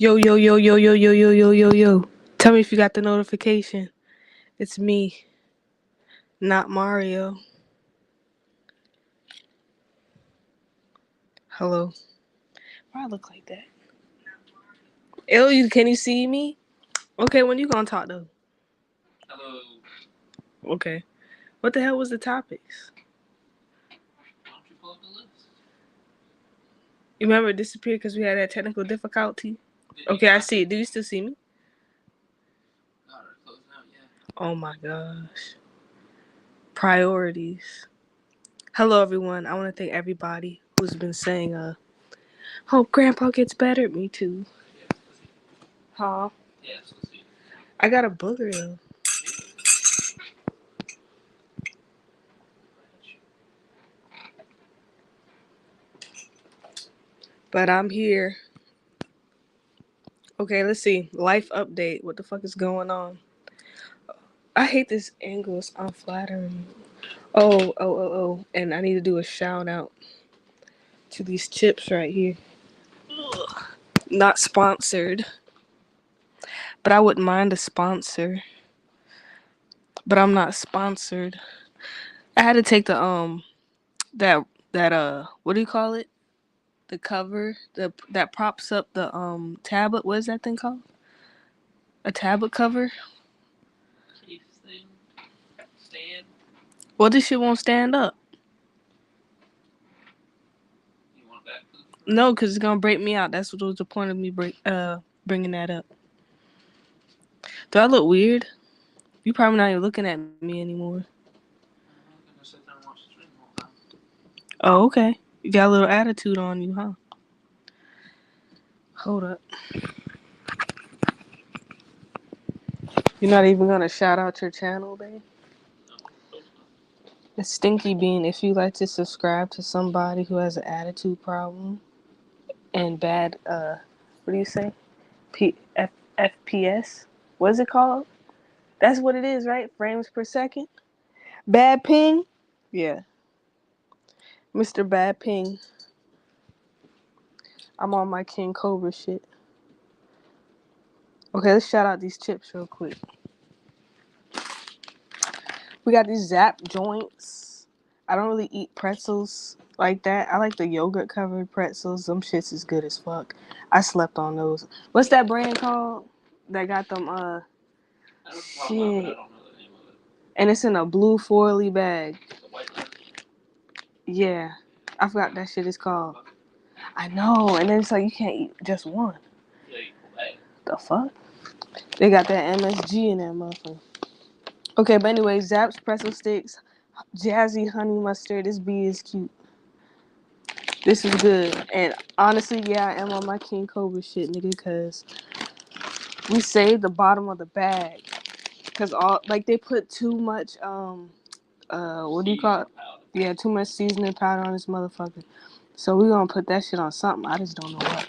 Yo, yo, yo, yo, yo, yo, yo, yo, yo, yo. Tell me if you got the notification. It's me, not Mario. Hello. Why I look like that? Ew, can you see me? Okay, when you gonna talk though? Hello. Okay. What the hell was the topics? Why don't you pull up the list? You remember it disappeared because we had that technical difficulty? Okay, I see it. Do you still see me? God, are closing out yet? Oh my gosh. Priorities. Hello, everyone. I want to thank everybody who's been saying, hope Grandpa gets better. Me too. Yes, let's see. Huh? Yes, let's see. I got a booger though. But I'm here. Okay, let's see. Life update. What the fuck is going on? I hate this angle. It's unflattering. Oh. And I need to do a shout out to these chips right here. Ugh. Not sponsored. But I wouldn't mind a sponsor. But I'm not sponsored. I had to take that what do you call it? The cover that props up the tablet. What is that thing called? A tablet cover? Case thing. Stand. Well, this shit won't stand up. You want that? No, because it's gonna break me out. That's what was the point of me bringing that up. Do I look weird? You probably not even looking at me anymore. I'm gonna sit there and watch the stream all the time. Oh, okay. You got a little attitude on you, huh? Hold up. You're not even gonna shout out your channel, babe? No, of course not. It's Stinky Bean. If you like to subscribe to somebody who has an attitude problem and bad, what do you say? FPS? What is it called? That's what it is, right? Frames per second? Bad ping? Yeah. Mr. Bad Ping. I'm on my King Cobra shit. Okay, let's shout out these chips real quick. We got these Zap joints. I don't really eat pretzels like that. I like the yogurt covered pretzels. Them shits is good as fuck. I slept on those. What's that brand called? That got them I know what you're talking about, but I shit. don't know the name of it. And it's in a blue foily bag. The white one? Yeah. I forgot that shit is called. I know. And then it's like you can't eat just one. Yeah, you pull back. The fuck? They got that MSG in that motherfucker. Okay, but anyway, Zapp's pretzel sticks, jazzy honey mustard. This bee is cute. This is good. And honestly, yeah, I am on my King Cobra shit, nigga, because we saved the bottom of the bag. Because all, like, they put too much, what do you call it? Yeah, too much seasoning powder on this motherfucker. So we're gonna put that shit on something. I just don't know what.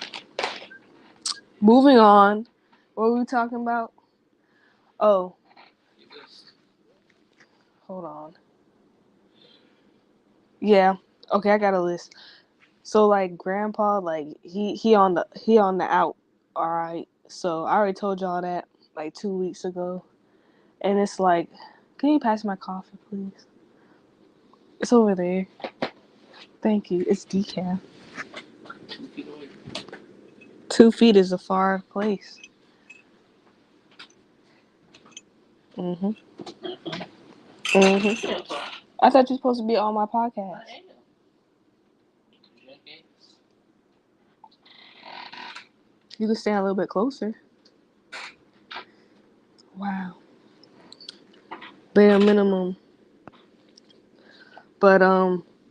Moving on. What were we talking about? Oh, hold on. Yeah. Okay, I got a list. So like grandpa, like he on the out. All right. So I already told y'all that like 2 weeks ago. And it's like, can you pass my coffee, please? It's over there. Thank you. It's decaf. 2 feet away. 2 feet is a far place. Mhm. Mhm. I thought you were supposed to be on my podcast. I am. Jackass. You can stand a little bit closer. Wow. Bare minimum. But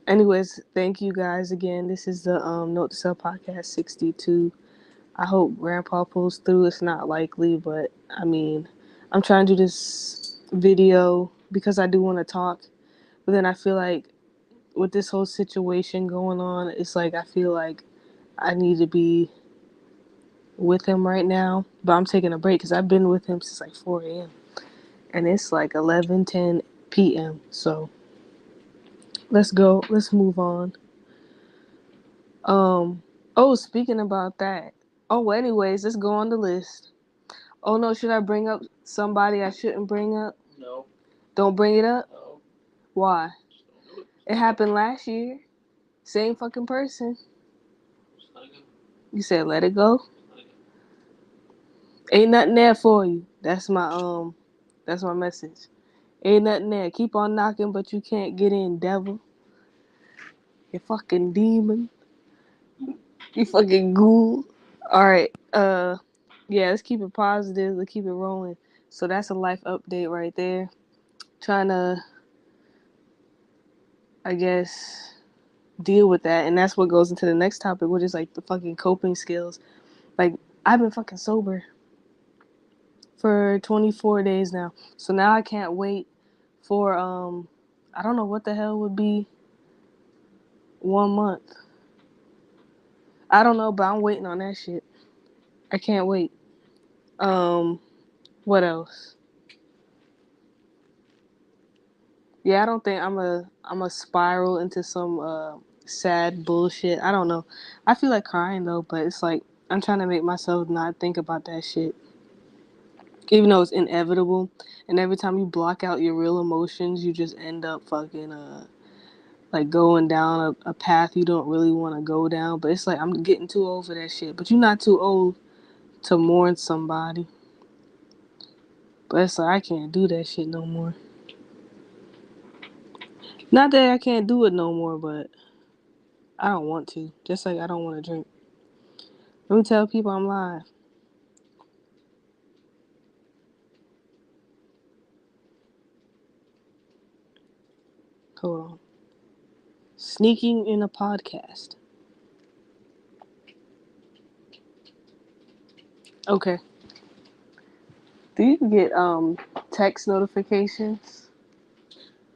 anyways, thank you guys again. This is the NOTE2SELF podcast 62. I hope Grandpa pulls through. It's not likely, but I mean, I'm trying to do this video because I do want to talk. But then I feel like with this whole situation going on, it's like I feel like I need to be with him right now. But I'm taking a break because I've been with him since like 4 a.m. And it's like 11:10 p.m. So let's go. Let's move on. Oh, speaking about that. Oh, well, anyways, let's go on the list. Oh no, should I bring up somebody I shouldn't bring up? No. Don't bring it up? No. Why? Just don't do it. It happened last year. Same fucking person. Just let it go. You said let it go? Let it go. Ain't nothing there for you. That's my message. Ain't nothing there. Keep on knocking, but you can't get in, devil. You fucking demon. You fucking ghoul. Alright, yeah, let's keep it positive. Let's keep it rolling. So that's a life update right there. Trying to, I guess, deal with that. And that's what goes into the next topic, which is like the fucking coping skills. Like, I've been fucking sober for 24 days now. So now I can't wait for, I don't know what the hell would be 1 month. I don't know, but I'm waiting on that shit. I can't wait. What else? Yeah, I don't think I'm a spiral into some sad bullshit. I don't know. I feel like crying though, but it's like I'm trying to make myself not think about that shit. Even though it's inevitable, and every time you block out your real emotions, you just end up fucking like going down a path you don't really want to go down. But it's like I'm getting too old for that shit. But you're not too old to mourn somebody. But it's like I can't do that shit no more. Not that I can't do it no more, but I don't want to. Just like I don't want to drink. Let me tell people I'm live. Hold on. Sneaking in a podcast. Okay. Do you get text notifications?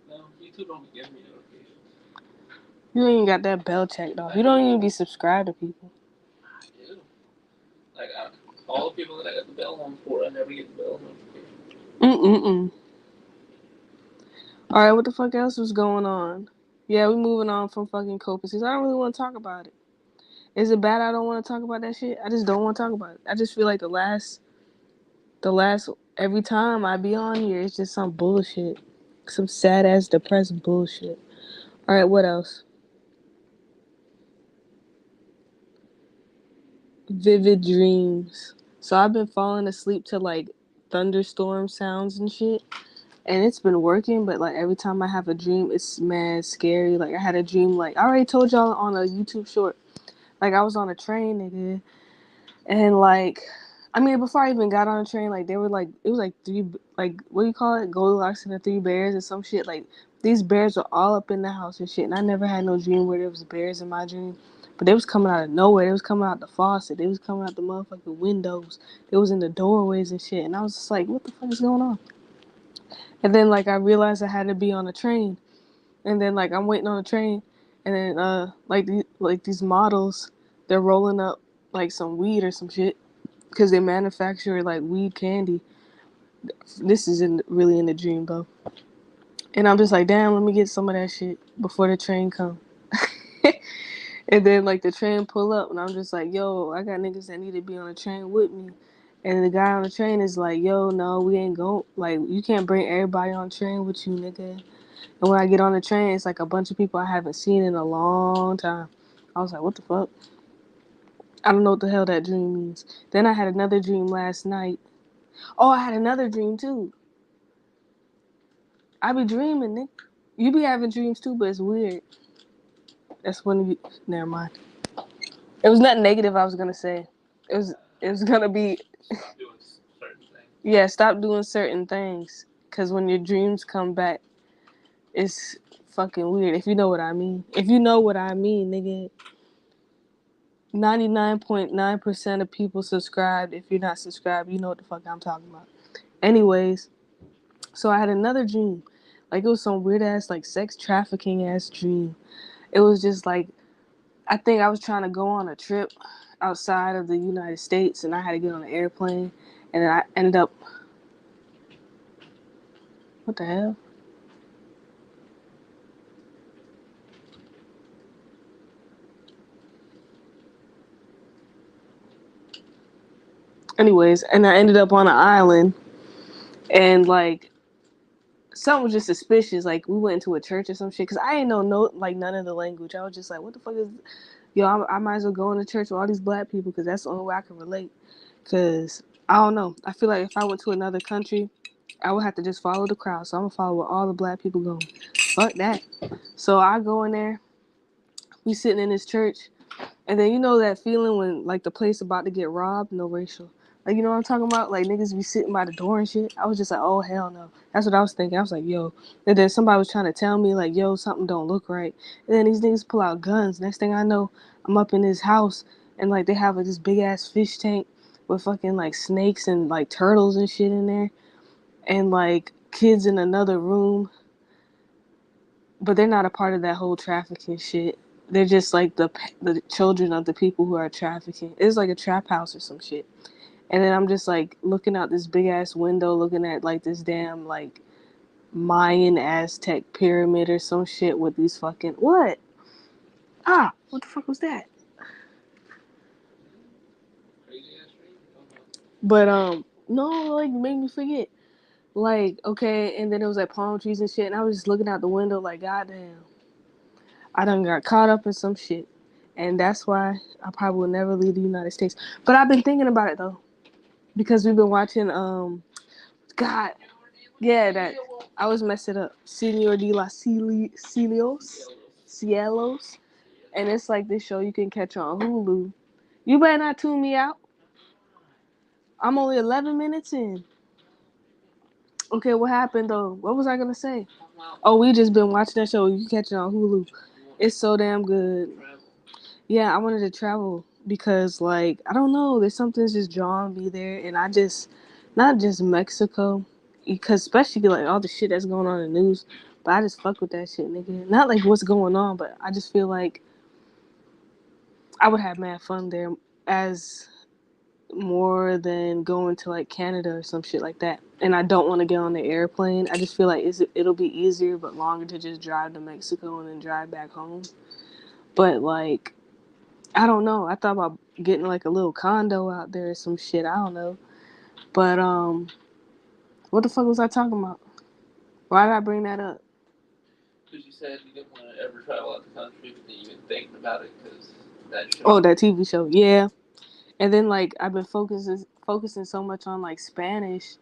No, YouTube don't give me notifications. You ain't got that bell checked off. You don't even be subscribed to people. I do. Like, all the people that I got the bell on for, I never get the bell notification. Alright, what the fuck else was going on? Yeah, we moving on from fucking copaces. I don't really want to talk about it. Is it bad I don't want to talk about that shit? I just don't want to talk about it. I just feel like the last every time I be on here, it's just some bullshit. Some sad ass depressed bullshit. Alright, what else? Vivid dreams. So I've been falling asleep to like thunderstorm sounds and shit. And it's been working, but like every time I have a dream, it's mad scary. Like I had a dream, like I already told y'all on a YouTube short. Like I was on a train, nigga. And like, I mean, before I even got on the train, like they were like, it was like three, like what do you call it, Goldilocks and the Three Bears or some shit. Like these bears were all up in the house and shit. And I never had no dream where there was bears in my dream, but they was coming out of nowhere. They was coming out the faucet. They was coming out the motherfucking windows. They was in the doorways and shit. And I was just like, what the fuck is going on? And then like I realized I had to be on a train. And then like I'm waiting on a train, and then like these models, they're rolling up like some weed or some shit because they manufacture like weed candy. This is really in the dream though, and I'm just like, damn, let me get some of that shit before the train come. And then like the train pull up, and I'm just like, yo, I got niggas that need to be on the train with me. And the guy on the train is like, yo, no, we ain't going. Like, you can't bring everybody on the train with you, nigga. And when I get on the train, it's like a bunch of people I haven't seen in a long time. I was like, what the fuck? I don't know what the hell that dream means. Then I had another dream last night. Oh, I had another dream too. I be dreaming, Nick. You be having dreams too, but it's weird. That's when you. Never mind. It was nothing negative I was gonna say. It was gonna be. Stop doing certain things. Yeah, stop doing certain things. Cause when your dreams come back, it's fucking weird. If you know what I mean. If you know what I mean, nigga. 99.9% of people subscribed. If you're not subscribed, you know what the fuck I'm talking about. Anyways, so I had another dream. Like it was some weird ass like sex trafficking ass dream. It was just like I think I was trying to go on a trip outside of the United States and I had to get on an airplane and then I ended up what the hell? Anyways, and I ended up on an island, and like something was just suspicious. Like we went into a church or some shit because I didn't know like none of the language. I was just like, what the fuck is yo? I might as well go into church with all these black people because that's the only way I can relate. Because I don't know. I feel like if I went to another country, I would have to just follow the crowd. So I'm gonna follow where all the black people go. Fuck that. So I go in there. We sitting in this church. And then you know that feeling when like the place about to get robbed, no racial. Like you know what I'm talking about? Like niggas be sitting by the door and shit. I was just like, oh hell no. That's what I was thinking. I was like, yo. And then somebody was trying to tell me like, yo, something don't look right. And then these niggas pull out guns. Next thing I know, I'm up in this house and like they have like, this big ass fish tank with fucking like snakes and like turtles and shit in there. And like kids in another room, but they're not a part of that whole trafficking shit. They're just like the children of the people who are trafficking. It's like a trap house or some shit. And then I'm just like looking out this big ass window, looking at like this damn like Mayan Aztec pyramid or some shit with these fucking what? Ah, what the fuck was that? Crazy ass dream. But no, like made me forget. Like okay, and then it was like palm trees and shit, and I was just looking out the window like goddamn. I done got caught up in some shit. And that's why I probably will never leave the United States. But I've been thinking about it though. Because we've been watching God, yeah, that I always mess it up. Senor de la Cielos. And it's like this show you can catch on Hulu. You better not tune me out. I'm only 11 minutes in. Okay, what happened though? What was I gonna say? Oh, we just been watching that show. You can catch it on Hulu. It's so damn good. Yeah, I wanted to travel because, like, I don't know, there's something's just drawing me there, and I just, not just Mexico, because especially like all the shit that's going on in the news, but I just fuck with that shit, nigga. Not like what's going on, but I just feel like I would have mad fun there as more than going to like Canada or some shit like that. And I don't want to get on the airplane. I just feel like it'll be easier but longer to just drive to Mexico and then drive back home. But like I don't know. I thought about getting like a little condo out there or some shit. I don't know. But what the fuck was I talking about? Why did I bring that up? Because you said you didn't want to ever travel out the country, but then you been thinking about it because that show. Oh, that TV show. Yeah. And then like I've been focusing so much on like Spanish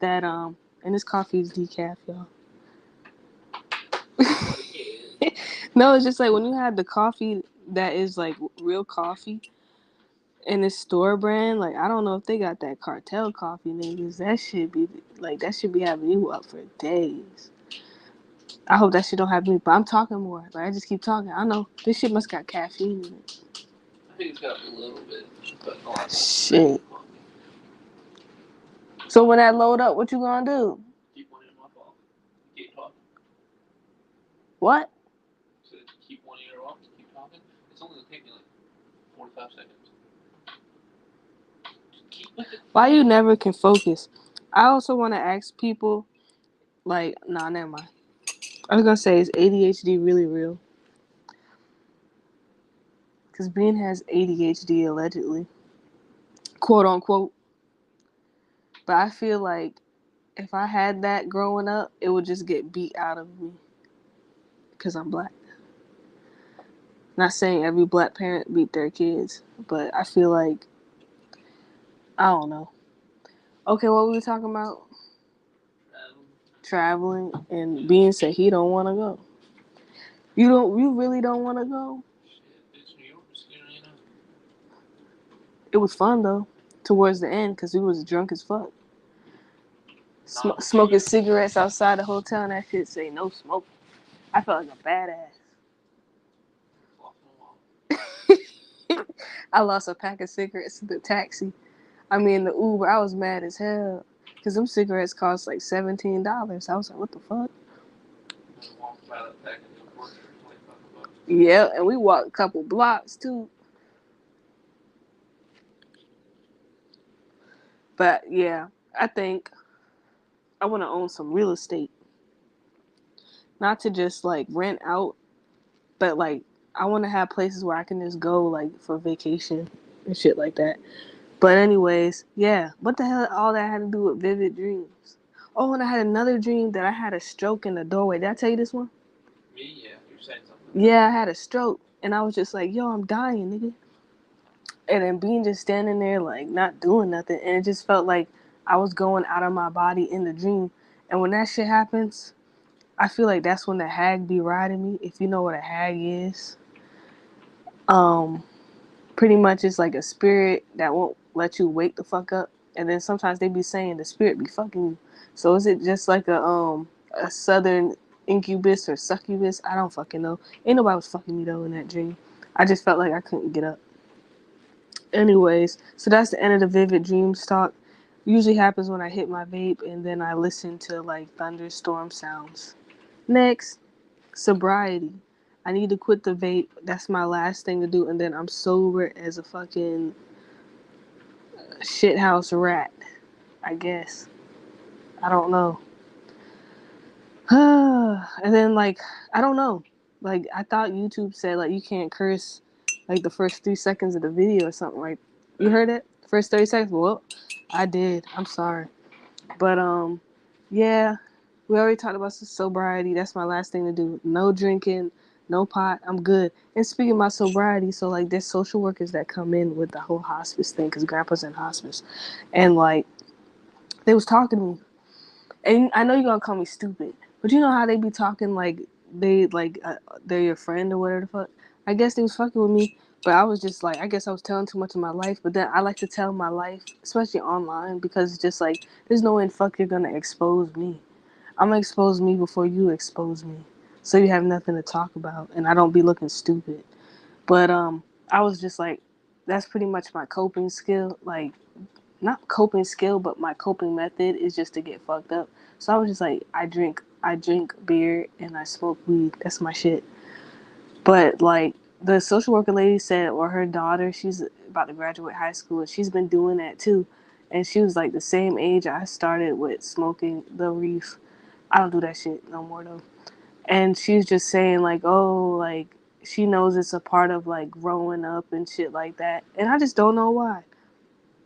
that and this coffee is decaf, y'all. No, it's just like when you have the coffee that is like real coffee and it's store brand, like I don't know if they got that cartel coffee niggas. That should be having you up for days. I hope that shit don't happen to me, but I'm talking more. Like I just keep talking. I know this shit must got caffeine in it. I think it's got a little bit, but not Shit. So when that load up, what you gonna do? keep one in my phone. Keep talking. What? So keep one ear off. Keep talking. It's only gonna take me like 45 seconds. Keep with it. Why you never can focus? I also want to ask people, like, nah, never mind. I was gonna say, is ADHD really real? Because Bean has ADHD allegedly, quote unquote. But I feel like if I had that growing up, it would just get beat out of me because I'm black. Not saying every black parent beat their kids, but I feel like I don't know. Okay, what were we talking about? Traveling, and Bean said he don't want to go. You really don't want to go? Shit, bitch, New York is scary enough. It was fun though, towards the end, because we was drunk as fuck. Smoking cigarettes outside the hotel, and that shit say no smoke. I felt like a badass. I lost a pack of cigarettes in the taxi. I mean, the Uber. I was mad as hell because them cigarettes cost like $17. I was like, what the fuck? Yeah, and we walked a couple blocks too. But yeah, I think I want to own some real estate, not to just like rent out, but like I want to have places where I can just go like for vacation and shit like that. But anyways, yeah. What the hell all that had to do with vivid dreams? Oh, and I had another dream that I had a stroke in the doorway. Did I tell you this one? Me, yeah, you're saying something. Yeah, I had a stroke. And I was just like, yo, I'm dying, nigga. And then being just standing there, like, not doing nothing. And it just felt like I was going out of my body in the dream. And when that shit happens, I feel like that's when the hag be riding me. If you know what a hag is, um, pretty much it's like a spirit that won't let you wake the fuck up. And then sometimes they be saying the spirit be fucking you. So is it just like a southern incubus or succubus? I don't fucking know. Ain't nobody was fucking me though in that dream. I just felt like I couldn't get up. Anyways, so that's the end of the vivid dreams talk. Usually happens when I hit my vape and then I listen to like thunderstorm sounds. Next, sobriety. I need to quit the vape. That's my last thing to do, and then I'm sober as a fucking shithouse rat. I guess. I don't know. And then like I don't know. Like I thought YouTube said like you can't curse like the first 3 seconds of the video or something. Right? You heard it? First 30 seconds. Well, I did. I'm sorry, but yeah. We already talked about sobriety. That's my last thing to do. No drinking, no pot. I'm good. And speaking about sobriety, so like there's social workers that come in with the whole hospice thing because grandpa's in hospice, and like they was talking to me, and I know you're gonna call me stupid, but you know how they be talking like they're your friend or whatever the fuck. I guess they was fucking with me, but I was just like I guess I was telling too much of my life. But then I like to tell my life, especially online, because it's just like there's no way in fuck you're gonna expose me. I'm gonna expose me before you expose me, so you have nothing to talk about, and I don't be looking stupid. But I was just like, that's pretty much my coping skill. Like, not coping skill, but my coping method is just to get fucked up. So I was just like, I drink beer and I smoke weed. That's my shit. But like the social worker lady said, or her daughter, she's about to graduate high school, and she's been doing that too. And she was like the same age I started with smoking the reef. I don't do that shit no more though. And she's just saying like, oh, like she knows it's a part of like growing up and shit like that. And I just don't know why.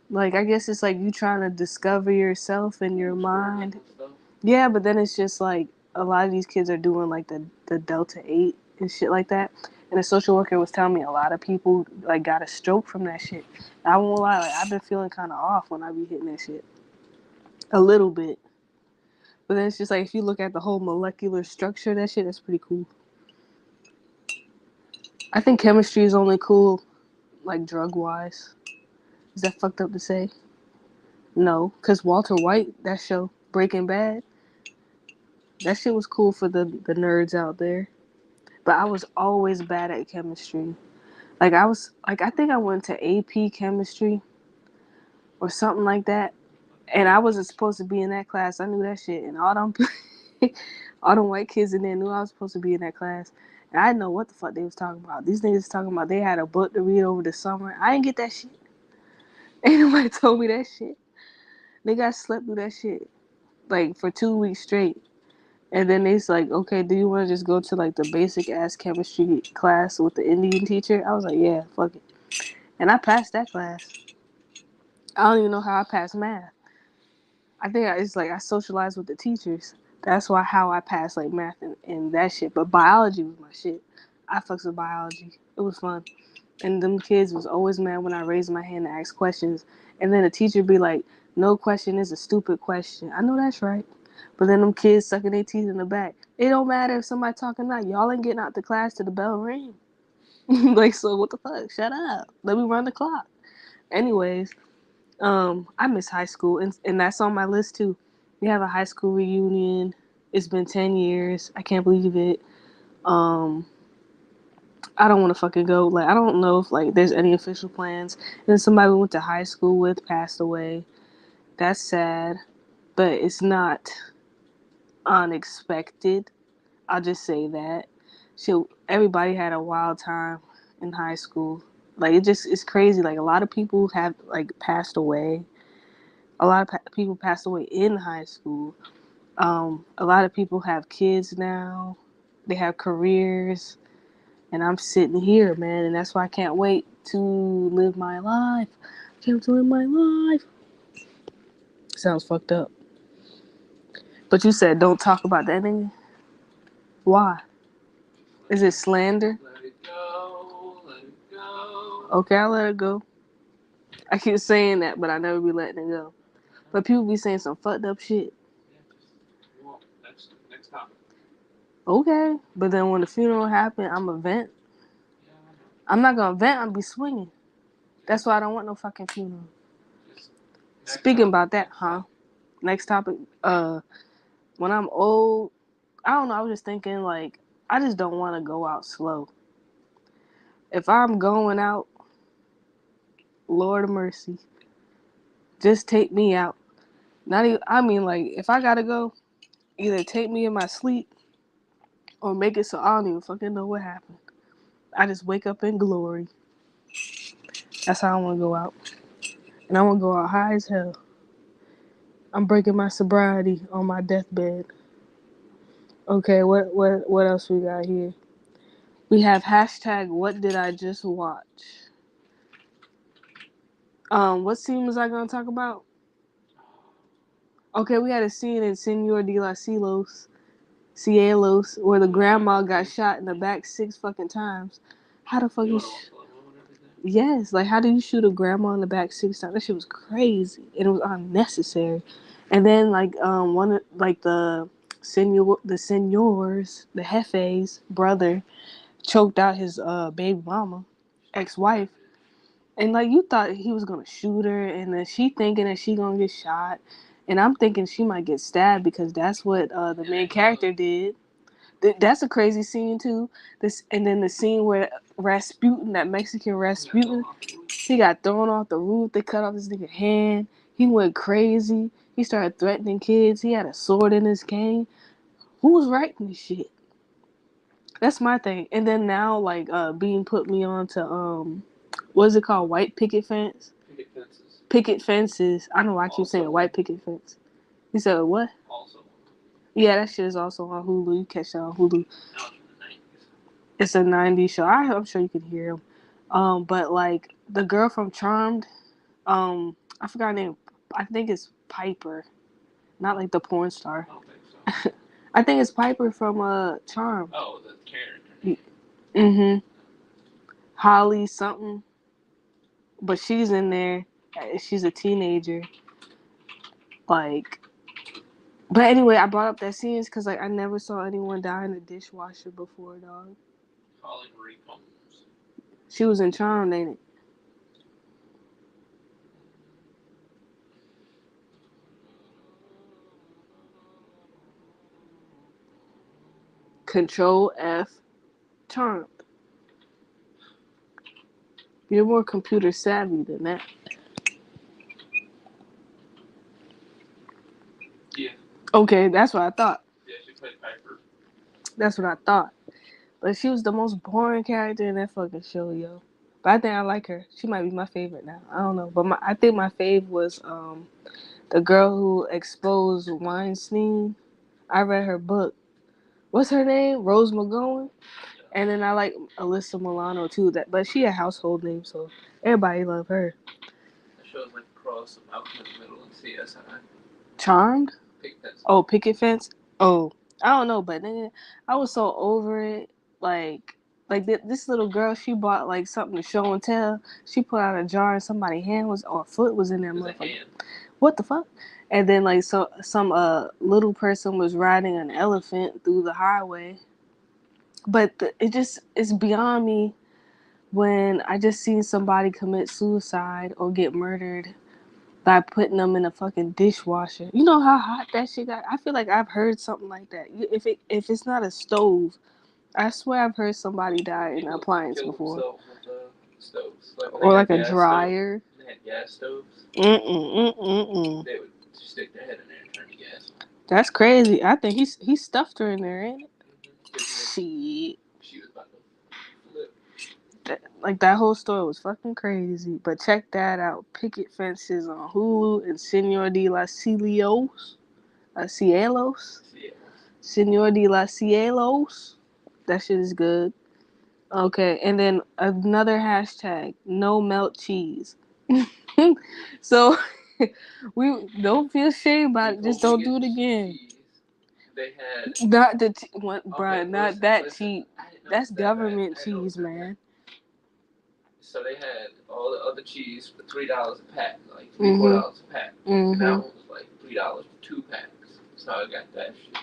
Like I guess it's like you trying to discover yourself and your mind. Yeah, but then it's just like a lot of these kids are doing like the Delta 8 and shit like that. And the social worker was telling me a lot of people like got a stroke from that shit. I won't lie, like I've been feeling kind of off when I be hitting that shit a little bit. But then it's just like if you look at the whole molecular structure of that shit, that's pretty cool. I think chemistry is only cool like drug wise. Is that fucked up to say? No, cause Walter White, that show Breaking Bad, that shit was cool for the nerds out there. But I was always bad at chemistry. Like I was like I think I went to AP chemistry or something like that, and I wasn't supposed to be in that class. I knew that shit, and all them all them white kids in there knew I was supposed to be in that class. And I didn't know what the fuck they was talking about. These niggas talking about they had a book to read over the summer. I didn't get that shit. Ain't nobody told me that shit. They got slept through that shit like for 2 weeks straight. And then they's like, okay, do you want to just go to like the basic ass chemistry class with the Indian teacher? I was like, yeah, fuck it. And I passed that class. I don't even know how I passed math. I think it's like I socialized with the teachers. That's why how I passed like math and that shit. But biology was my shit. I fucks with biology. It was fun. And them kids was always mad when I raised my hand to ask questions. And then the teacher be like, no question is a stupid question. I know that's right. But then them kids sucking their teeth in the back. It don't matter if somebody talking or not. Y'all ain't getting out the class till the bell ring. Like, so what the fuck? Shut up. Let me run the clock. Anyways, I miss high school, and that's on my list too. We have a high school reunion. It's been 10 years. I can't believe it. Um, I don't want to fucking go. Like, I don't know if like there's any official plans. And then somebody we went to high school with passed away. That's sad, but it's not unexpected. I'll just say that. So everybody had a wild time in high school. Like it's crazy. Like a lot of people have like passed away. A lot of people passed away in high school. A lot of people have kids now. They have careers, and I'm sitting here, man, and that's why I can't wait to live my life. Canceling my life. Sounds fucked up. But you said don't talk about that nigga. Why? Is it slander? Let it go, let it go. Okay, I'll let it go. I keep saying that, but I never be letting it go. But people be saying some fucked up shit. Yeah, just well, next topic. Okay, but then when the funeral happen, I'm a vent. Yeah, I know. I'm not gonna vent. I'm be swinging. That's why I don't want no fucking funeral. Just Speaking about that, huh? Next topic. When I'm old, I don't know. I was just thinking like I just don't want to go out slow. If I'm going out, Lord of mercy, just take me out. Not even. I mean, like if I gotta go, either take me in my sleep or make it so I don't even fucking know what happened. I just wake up in glory. That's how I want to go out, and I want to go out high as hell. I'm breaking my sobriety on my deathbed. Okay, what else we got here? We have hashtag what did I just watch? What scene was I gonna talk about? Okay, we had a scene in Senor de la Cielos, where the grandma got shot in the back 6 fucking times. How the fuck is yes, like how do you shoot a grandma in the back 6 times? That shit was crazy and it was unnecessary. And then like one like the senors, the jefe's brother choked out his baby mama, ex-wife. And like you thought he was gonna shoot her, and then she thinking that she gonna get shot, and I'm thinking she might get stabbed because that's what the main character did. That's a crazy scene too. This and then the scene where Rasputin, that Mexican Rasputin, he got thrown off the roof. They cut off his nigga hand. He went crazy. He started threatening kids. He had a sword in his cane. Who was writing this shit? That's my thing. And then now, like, being put me on to what is it called? White picket fence. Picket fences. Picket fences. I know why I keep saying white picket fence. You said what? Also. Yeah, that shit is also on Hulu. You catch that on Hulu. Now it's from the 90s. It's a '90s show. I'm sure you can hear him. But like the girl from Charmed, I forgot her name. I think it's Piper, not like the porn star. I don't think so. I think it's Piper from Charmed. Oh, the character. Mm-hmm. Holly something, but she's in there. She's a teenager. Like, but anyway, I brought up that scene because like I never saw anyone die in a dishwasher before, dog. Holly Marie Combs. She was in Charmed, ain't it? Control F, Charmed. You're more computer savvy than that. Yeah. Okay, that's what I thought. Yeah, she played Piper. That's what I thought. But she was the most boring character in that fucking show, yo. But I think I like her. She might be my favorite now. I don't know. But I think my fave was the girl who exposed Weinstein. I read her book. What's her name? Rose McGowan. And then I like Alyssa Milano too. But she a household name, so everybody love her. That show's like a cross of Malcolm in the Middle and CSI. Charmed? Picket fence. Oh, Picket Fence? Oh, I don't know, but then I was so over it. This little girl, she bought like something to show and tell. She put out a jar and somebody's hand was or foot was in there. Motherfucker. What the fuck? And then like so some little person was riding an elephant through the highway. But it's beyond me when I just seen somebody commit suicide or get murdered by putting them in a fucking dishwasher. You know how hot that shit got? I feel like I've heard something like that. If it's not a stove, I swear I've heard somebody die in an appliance before. With stoves. Like Or like a dryer. They had gas stoves. They would stick their head in there and turn the gas on. That's crazy. I think he stuffed her in there, ain't it? Shit. She was about to flip. Like that whole story was fucking crazy. But check that out. Picket Fences on Hulu and Senor de la Cielos. Cielos? Senor de la Cielos. That shit is good. Okay, and then another hashtag, no melt cheese. So we don't feel shame about He it. Just told me don't to do it get again. cheese. They had. Not the what, Okay, bruh, not listen, that listen. cheap. I didn't know it That's was that bad. government I didn't know it was cheese, that bad. man. So they had all the other cheese for $3 a pack, like three, Mhm. $4 a pack, and that Mhm. one was like $3 for 2 packs. So I got that shit,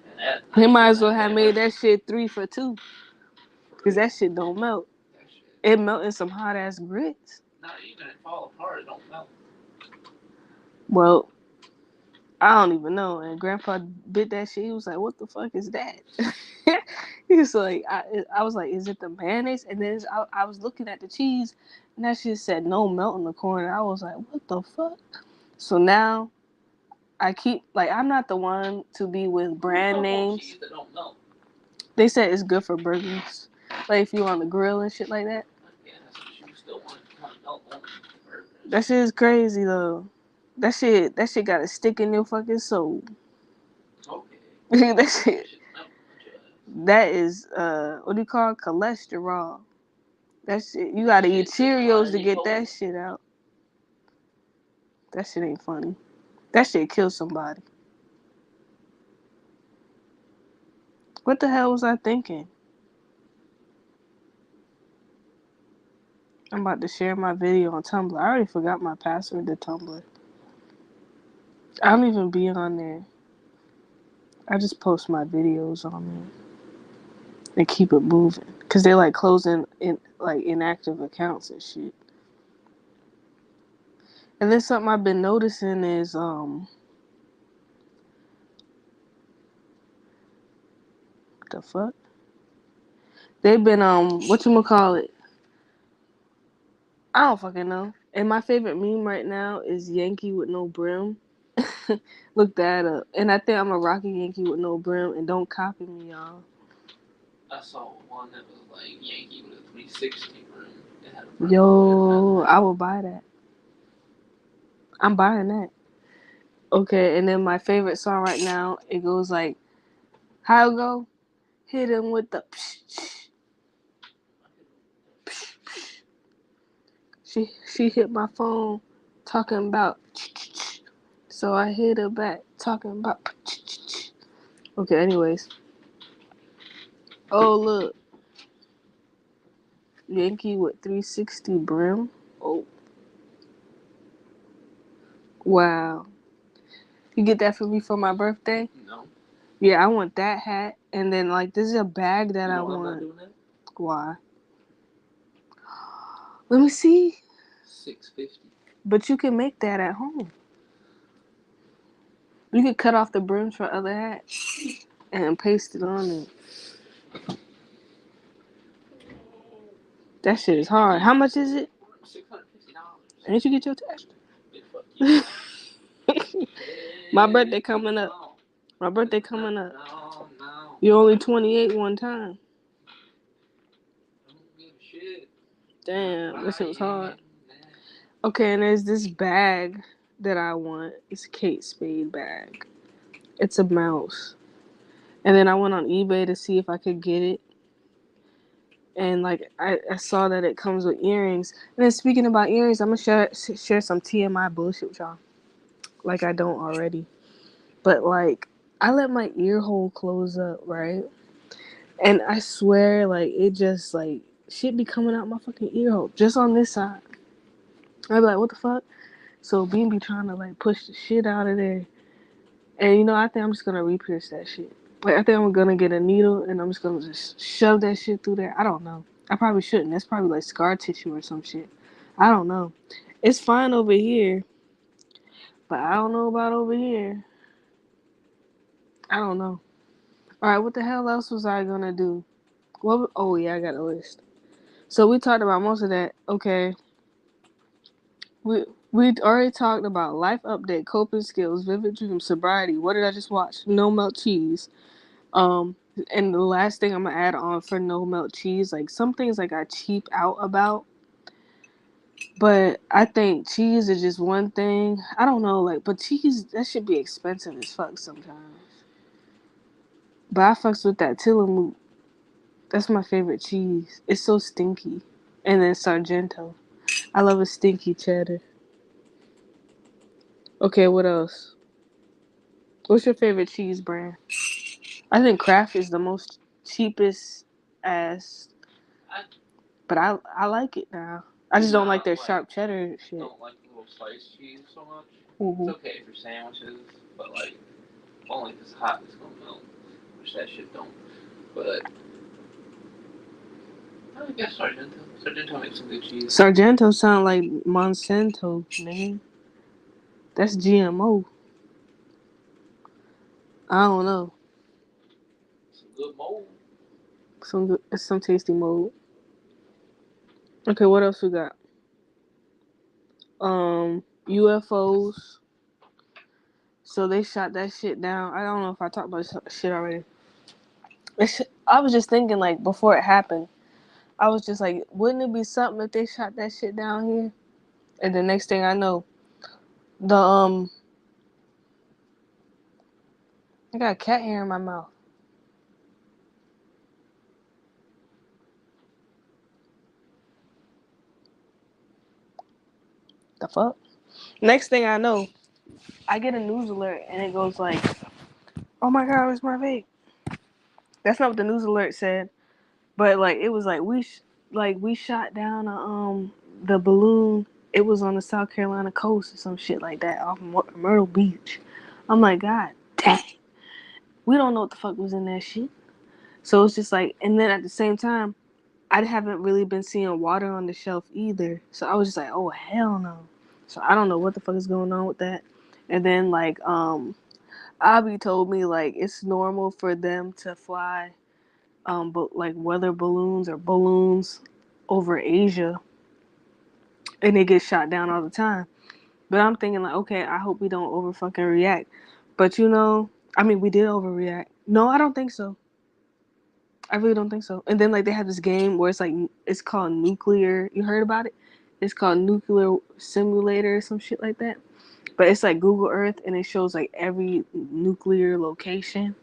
and that I He ain't might feeling as well that have bad. made that shit 3 for 2, For cause real, that shit don't melt. that shit. It melt in some hot ass grits. Not even it fall apart. It don't melt. Well, I don't even know. And Grandpa bit that shit. He was like, "What the fuck is that?" He was like, "I was like, is it the mayonnaise?" And then I was looking at the cheese, and that shit said no melt in the corner. I was like, "What the fuck?" So now I keep like I'm not the one to be with brand names. Cheese that don't melt. They said it's good for burgers, like if you on the grill and shit like that. Yeah, but you still want it to kind of melt on the burgers. That shit is crazy though. That shit got to stick in your fucking soul. Okay. That shit. Melt. That is what do you call it? Cholesterol. That shit. You gotta eat Cheerios to get that shit out. That shit ain't funny. That shit kills somebody. What the hell was I thinking? I'm about to share my video on Tumblr. I already forgot my password to Tumblr. I don't even be on there. I just post my videos on there and keep it moving. Cause they like closing in like inactive accounts and shit. And then something I've been noticing is what the fuck? They've been whatchamacallit? I don't fucking know. And my favorite meme right now is Yankee with no brim. Look that up. And I think I'm a Rocky Yankee with no brim. And don't copy me, y'all. I saw one that was like Yankee with a 360 room. It had a Yo, I will buy that. I'm buying that. Okay, and then my favorite song right now, it goes like, how it go? Hit him with the psh, psh, psh, psh. She hit my phone talking about so I hit her back talking about okay, anyways. Oh look. Yankee with 360 brim. Oh wow. You get that for me for my birthday? No. Yeah, I want that hat. And then like this is a bag that You I know want. I'm not doing that? Why? Let me see. $650. But you can make that at home. You could cut off the brims for other hats and paste it on it. That shit is hard. How much is it? $650. Ain't you get your tax? Fuck you. My birthday coming up. My birthday coming up. No. You're only 28 one time. Don't give a shit. Damn, this shit was hard. Okay, and there's this bag that I want. It's a Kate Spade bag. It's a mouse. And then I went on eBay to see if I could get it. And like I saw that it comes with earrings. And then speaking about earrings, I'm gonna share some TMI bullshit with y'all. Like I don't already. But like I let my ear hole close up, right? And I swear, like it just like shit be coming out my fucking ear hole. Just on this side. I be like, what the fuck? So Bean be trying to like push the shit out of there. And you know, I think I'm just gonna re-pierce that shit. Like I think I'm gonna get a needle and I'm just gonna just shove that shit through there. I don't know. I probably shouldn't. That's probably like scar tissue or some shit. I don't know. It's fine over here, but I don't know about over here. I don't know. All right, what the hell else was I gonna do? What? Oh yeah, I got a list. So we talked about most of that. Okay, we already talked about life update, coping skills, vivid dreams, sobriety. What did I just watch? No melt cheese. Um, and the last thing I'm gonna add on for no melt cheese, like some things like I cheap out about, but I think cheese is just one thing. I don't know, like, but cheese that should be expensive as fuck sometimes. But I fucks with that Tillamook. That's my favorite cheese. It's so stinky. And then Sargento. I love a stinky cheddar. Okay, what else? What's your favorite cheese brand? I think Kraft is the most cheapest ass, I but I like it now. I just don't like their sharp cheddar shit. don't like the little sliced cheese so much. It's Mm-hmm. okay for sandwiches, but like only if it's hot it's gonna melt, which that shit don't. But I guess Sargento. Sargento makes some good cheese. Sargento sound like Monsanto, nigga. That's GMO. I don't know. Some good mold. Some tasty mold. Okay, what else we got? UFOs. So they shot that shit down. I don't know if I talked about this shit already. I was just thinking, like, before it happened, I was just like, wouldn't it be something if they shot that shit down here? And the next thing I know, the I got cat hair in my mouth. The fuck? Next thing I know, I get a news alert and it goes like, "Oh my god, where's my vape?" That's not what the news alert said, but like it was like we shot down the balloon. It was on the South Carolina coast or some shit like that off Myrtle Beach. I'm like, God dang, we don't know what the fuck was in that shit. So it's just like, and then at the same time, I haven't really been seeing water on the shelf either. So I was just like, oh hell no. So I don't know what the fuck is going on with that. And then like Abby told me like it's normal for them to fly but like weather balloons or balloons over Asia and they get shot down all the time. But I'm thinking like, okay, I hope we don't over fucking react. But you know, I mean we did overreact. No, I don't think so. I really don't think so. And then like they have this game where it's like it's called nuclear. You heard about it? It's called Nuclear Simulator or some shit like that. But it's like Google Earth and it shows like every nuclear location.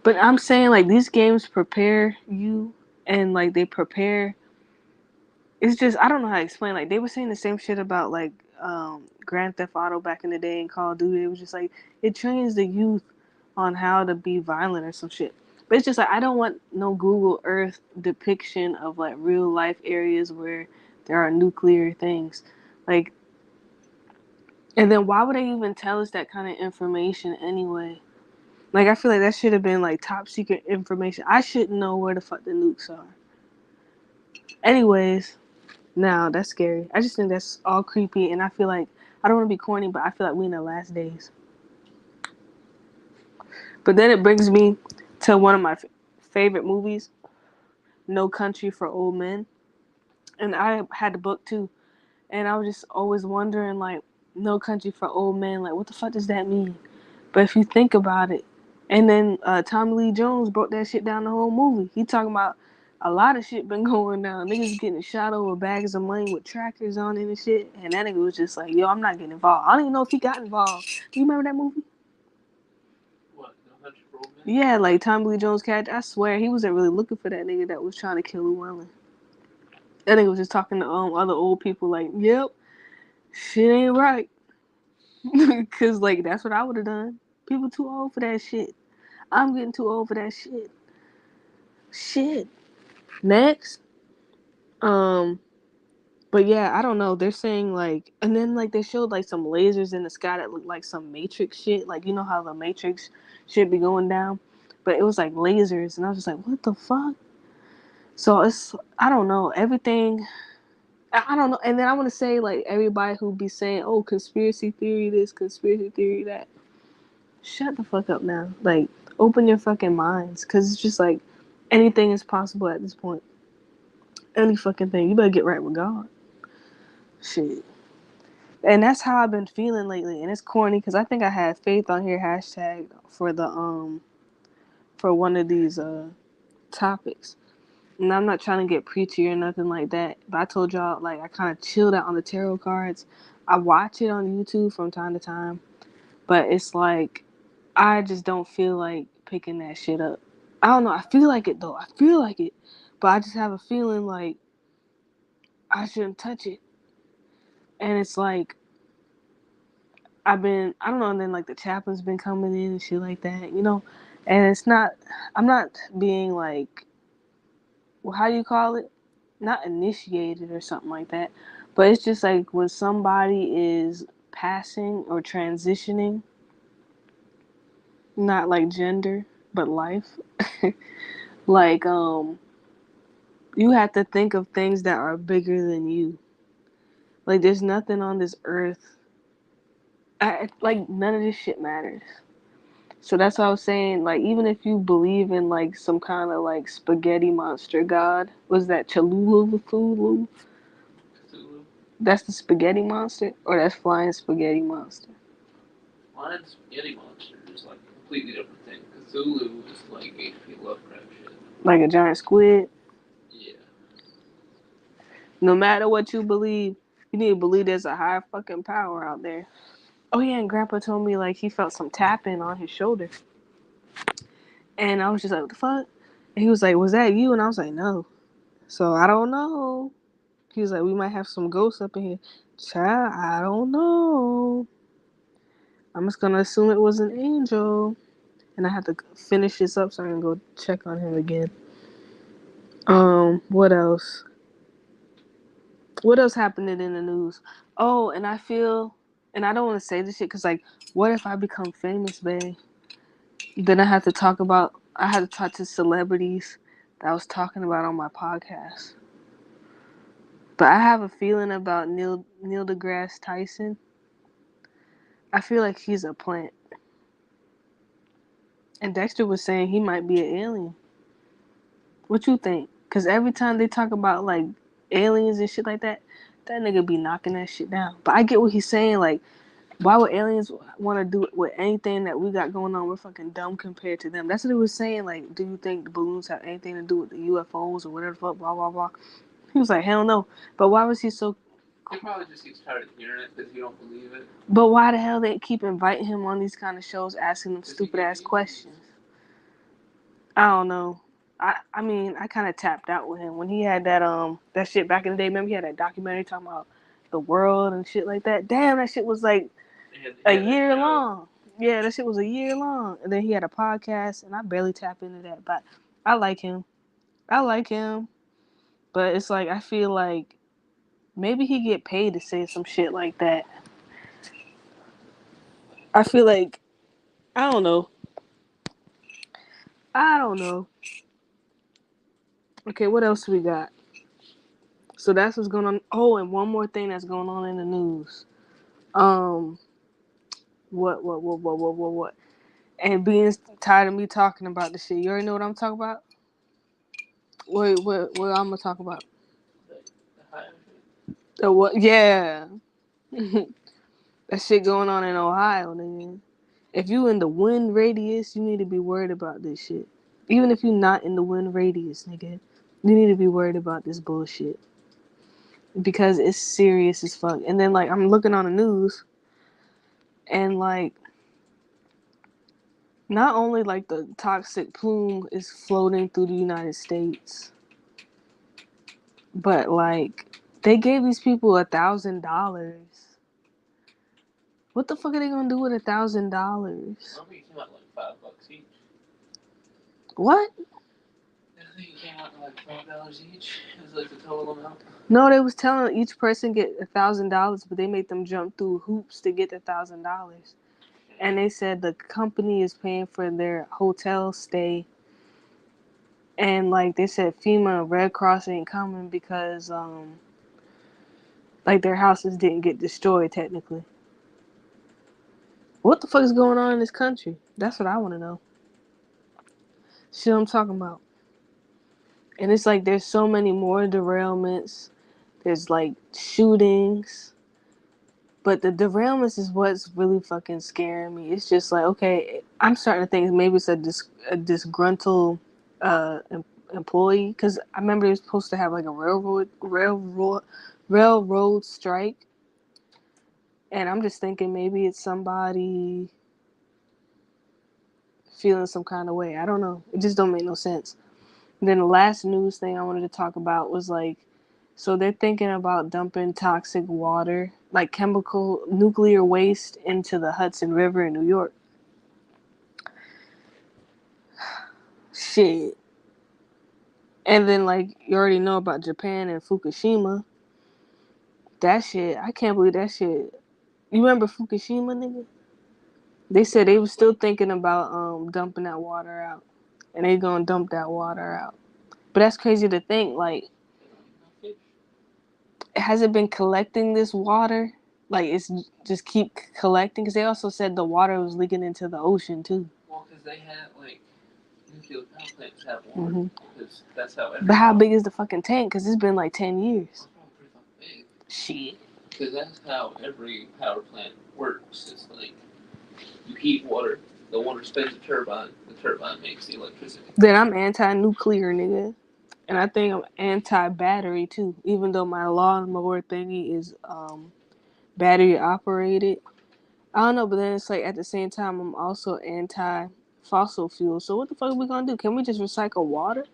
But I'm saying like these games prepare you and like they prepare. It's just I don't know how to explain. Like they were saying the same shit about like Grand Theft Auto back in the day and Call of Duty. It was just like it trains the youth on how to be violent or some shit. But it's just like I don't want no Google Earth depiction of like real life areas where there are nuclear things. Like and then why would they even tell us that kind of information anyway? Like I feel like that should have been like top secret information. I shouldn't know where the fuck the nukes are. Anyways, now that's scary. I just think that's all creepy, and I feel like I don't want to be corny, but I feel like we in the last days. But then it brings me to one of my favorite movies, No Country for Old Men, and I had the book too, and I was just always wondering like, No Country for Old Men, like what the fuck does that mean? But if you think about it, and then Tommy Lee Jones broke that shit down the whole movie. He talking about a lot of shit been going down. Niggas getting shot over bags of money with trackers on it and shit. And that nigga was just like, yo, I'm not getting involved. I don't even know if he got involved. Do you remember that movie? What? No Country for Old Men? Yeah, like Tommy Lee Jones character. I swear he wasn't really looking for that nigga that was trying to kill Llewellyn. That nigga was just talking to other old people like, yep, shit ain't right. Cause like that's what I would have done. People too old for that shit. I'm getting too old for that shit. Shit. Next. Um, but yeah, I don't know. They're saying like, and then like they showed like some lasers in the sky that looked like some Matrix shit. Like you know how the Matrix should be going down, but it was like lasers, and I was just like, what the fuck? So it's I don't know everything. I don't know. And then I want to say like everybody who be saying, oh, conspiracy theory this, conspiracy theory that. Shut the fuck up now. Like open your fucking minds, cause it's just like anything is possible at this point. Any fucking thing. You better get right with God. Shit. And that's how I've been feeling lately. And it's corny because I think I had faith on here hashtag for the for one of these topics. And I'm not trying to get preachy or nothing like that. But I told y'all like I kind of chilled out on the tarot cards. I watch it on YouTube from time to time, but it's like I just don't feel like picking that shit up. I don't know. I feel like it though. I feel like it, but I just have a feeling like I shouldn't touch it. And it's like I don't know, and then like the chaplain's been coming in and shit like that, you know, and it's not, I'm not being like, well, how do you call it? Not initiated or something like that, but it's just like when somebody is passing or transitioning, not like gender, but life, like, you have to think of things that are bigger than you. Like, there's nothing on this earth, like, none of this shit matters. So that's what I was saying. Like, even if you believe in like some kind of like spaghetti monster god, was that Cholula Cthulhu? Cthulhu. That's the spaghetti monster, or that's flying spaghetti monster? Flying spaghetti monster is like a completely different thing. Cthulhu is like H.P. Lovecraft shit. Like a giant squid. Yeah. No matter what you believe, you need to believe there's a higher fucking power out there. Oh yeah, and Grandpa told me like he felt some tapping on his shoulder, and I was just like, "What the fuck?" And he was like, "Was that you?" And I was like, "No." So I don't know. He was like, "We might have some ghosts up in here." Child, I don't know. I'm just gonna assume it was an angel, and I have to finish this up so I can go check on him again. What else? What else happened in the news? Oh, and I feel, and I don't want to say this shit because, like, what if I become famous, babe? Then I had to talk to celebrities that I was talking about on my podcast. But I have a feeling about Neil deGrasse Tyson. I feel like he's a plant. And Dexter was saying he might be an alien. What you think? Because every time they talk about like aliens and shit like that, that nigga be knocking that shit down. But I get what he's saying. Like, why would aliens want to do it with anything that we got going on? We're fucking dumb compared to them. That's what he was saying. Like, do you think the balloons have anything to do with the UFOs or whatever the fuck? Blah blah blah. He was like, hell no. But why was he so? He probably just gets tired of hearing it because you don't believe it. But why the hell they keep inviting him on these kind of shows, asking him stupid ass questions? I don't know. I mean, I kind of tapped out with him when he had that shit back in the day. Remember he had that documentary talking about the world and shit like that. Damn, that shit was like a year long. Yeah, that shit was a year long. And then he had a podcast, and I barely tap into that, but I like him. I like him, but it's like I feel like maybe he get paid to say some shit like that. I feel like I don't know. I don't know. Okay, what else we got? So that's what's going on. Oh, and one more thing that's going on in the news. Um, what? And being tired of me talking about the shit. You already know what I'm talking about. What I'm gonna talk about? The high The what? Yeah, that shit going on in Ohio, nigga. If you in the wind radius, you need to be worried about this shit. Even if you're not in the wind radius, nigga, you need to be worried about this bullshit because it's serious as fuck. And then like I'm looking on the news, and like not only like the toxic plume is floating through the United States, but like they gave these people $1,000. What the fuck are they gonna do with $1,000? I think it came out like $5 each. What? I think it came out like $5 each. It was like the total amount. No, they was telling each person get $1,000, but they made them jump through hoops to get $1,000. And they said the company is paying for their hotel stay, and like they said, FEMA and Red Cross ain't coming because like their houses didn't get destroyed technically. What the fuck is going on in this country? That's what I want to know. Shit I'm talking about. And it's like there's so many more derailments. There's like shootings. But the derailments is what's really fucking scaring me. It's just like, okay, I'm starting to think maybe it's a disgruntled uh, employee. Because I remember they were supposed to have like a railroad strike. And I'm just thinking maybe it's somebody feeling some kind of way. I don't know. It just don't make no sense. And then the last news thing I wanted to talk about was like, so they're thinking about dumping toxic water, like chemical nuclear waste into the Hudson River in New York. Shit. And then like you already know about Japan and Fukushima. That shit, I can't believe that shit. You remember Fukushima, nigga? They said they was still thinking about dumping that water out. And they gonna dump that water out. But that's crazy to think, like, has it been collecting this water? Like, it's just keep collecting? Because they also said the water was leaking into the ocean, too. Well, because they had, like, nuclear power plants have water. Because that's how But how big is the fucking tank? Because it's been like 10 years. It's probably pretty fucking big. Shit. Because that's how every power plant works. It's like, you heat water, the water spins a turbine, the turbine makes the electricity. Then I'm anti-nuclear, nigga. And I think I'm anti-battery, too. Even though my lawnmower thingy is battery operated. I don't know, but then it's like at the same time, I'm also anti-fossil fuel. So what the fuck are we gonna do? Can we just recycle water?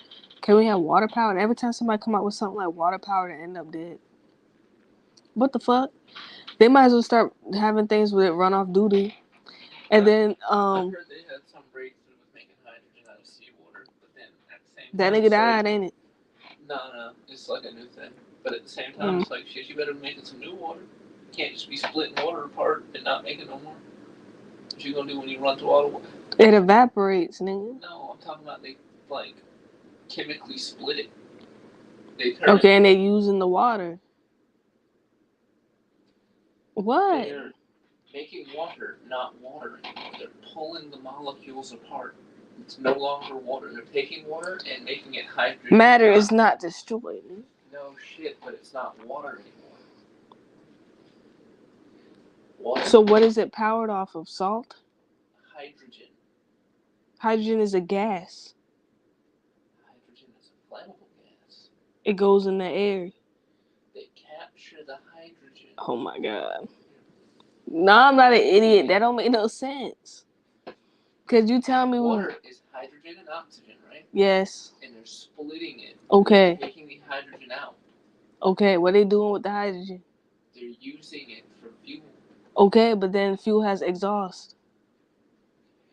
Can we have water power? And every time somebody come out with something like water power, they end up dead. What the fuck? They might as well start having things with run off duty. And then I heard they had some breakthrough with making hydrogen out of seawater, but then at the same that time, nigga died, ain't it? No, it's like a new thing. But at the same time, it's like, shit, you better be making some new water. You can't just be splitting water apart and not making no more. What you gonna do when you run through all the water? It evaporates, nigga. No, I'm talking about they, like, chemically split it. They turn Okay, and they're using the water. What? They're making water, not water anymore. They're pulling the molecules apart. It's no longer water. They're taking water and making it hydrogen. Matter is not destroyed. No shit, but it's not water anymore. Water. So what is it powered off of? Salt? Hydrogen. Hydrogen is a gas. Hydrogen is a flammable gas. It goes in the air. They capture the hydrogen. Oh my god. No, I'm not an idiot. That don't make no sense. Cause you tell me water is hydrogen and oxygen, right? Yes. And they're splitting it. Okay. They're taking the hydrogen out. Okay, what are they doing with the hydrogen? They're using it for fuel. Okay, but then fuel has exhaust.